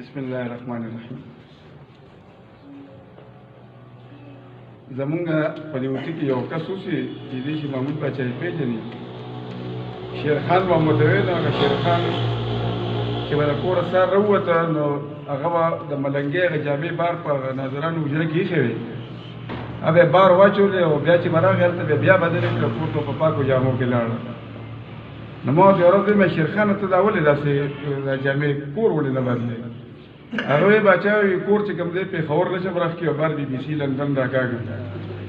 بسم الله الرحمن الرحیم. زمونږ په دې وطن کې یو کس اوسي چې دې شي محمود باچا یې پیژني، شیرخان به متویل. هغه شیرخان چې به له کوره سار راووته نو هغه به د ملنګۍ هغه جامې بار په ناظرانو حجره کې ایښې وې، هغه یې بار واچولې او بیا چې به راغی هلته بیا بدلې کړه، کور ته په پاکو جامو کې لاړه. نو ما ورته یوه ورځ ویل شیرخانه ته دا ولې داسې جامې کور ولې نه بدلې؟ هغه وی باچا وی کور چې کوم دی پېښور نشم راښکي او بار BBC لندن راکاږم.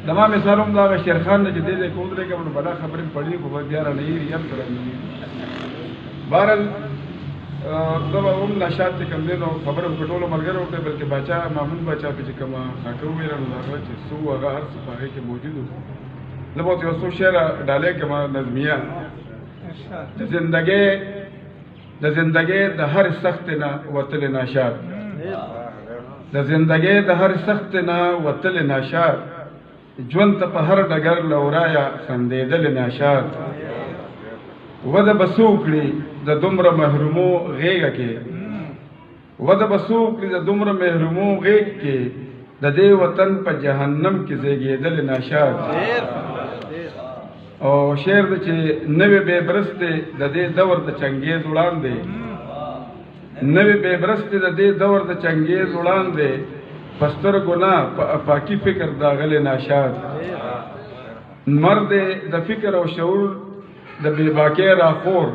زما مثال هم د هغه شیرخان نه چې دی ځای کې ودرېږم نو بلا خبرې پړي خو به بیا رانه هېري یم سره بهرحال زه به هم نشات چې کوم دی نو خبره به په ټولو ملګرو وکړې، بلکې باچا محمود باچا پې چې کومه خاکه وویله نو د هغه چې څه وو هغه هر څه په هغې کې موجود وو. زه به ورته یو څو شعره ډالۍ کړم نظمیه. د زندګۍ د هر سخت نه وتل ناشاد، د زندګۍ د هر سخت نه وتل ناشاد، ژوند ته په هر ډګر لورایا خندېدل ناشاد. وده به څه وکړي د دومره محرومو غېږه کې، وده به څه وکړي د دومره محرومو غېږ کې، د دې وطن په جهنم کې زیږېدل ناشاد. او شعر د چې نوې بې برستې د دې دور د چنګېز وړاندې، نوې بې برستې د دې دور د چنګېز وړاندې، په سترګو نه په افاقي فکر داغلی ناشاد. مرد د فکر او شعور د بې باکۍ راخور،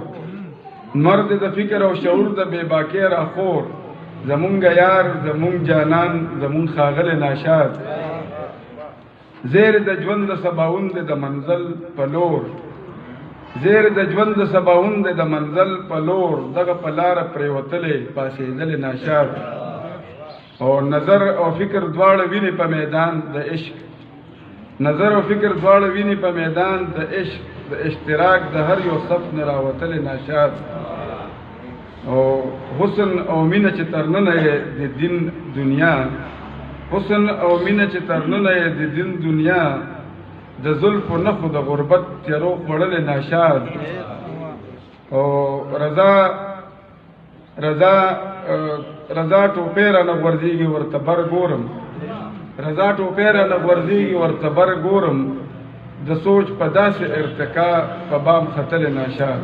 مرد د فکر او شعور د بې باکۍ راخور، زمونږ یار زمونږ جانان زمونږ ښاغلی ناشاد. زیر د ژوند د سباوون دی د منزل په لور، زیر د ژوند د سباوون دی د منزل په لور، دغه په لاره پرېوتلې پاسېدلې ناشاد. او نظر او فکر دواړه ویني په میدان د عشق، نظر او فکر دواړه ویني په میدان د عشق، د اشتراک د هر یو صف نه راوتلې ناشاد. او حسن او مینه چې ترننه یې د دین دنیا، حسن او مینه چې ترننه یې د دین دنیا، د زلفو نخو د غربت تیرو خوړلې ناشاد. او رضا ټوپۍ رانه غورځېږي ورته بر ګورم، رضا ټوپۍ رانه غورځېږي ورته بر ګورم، د سوچ په داسې ارتقا په بام ختلې ناشاد.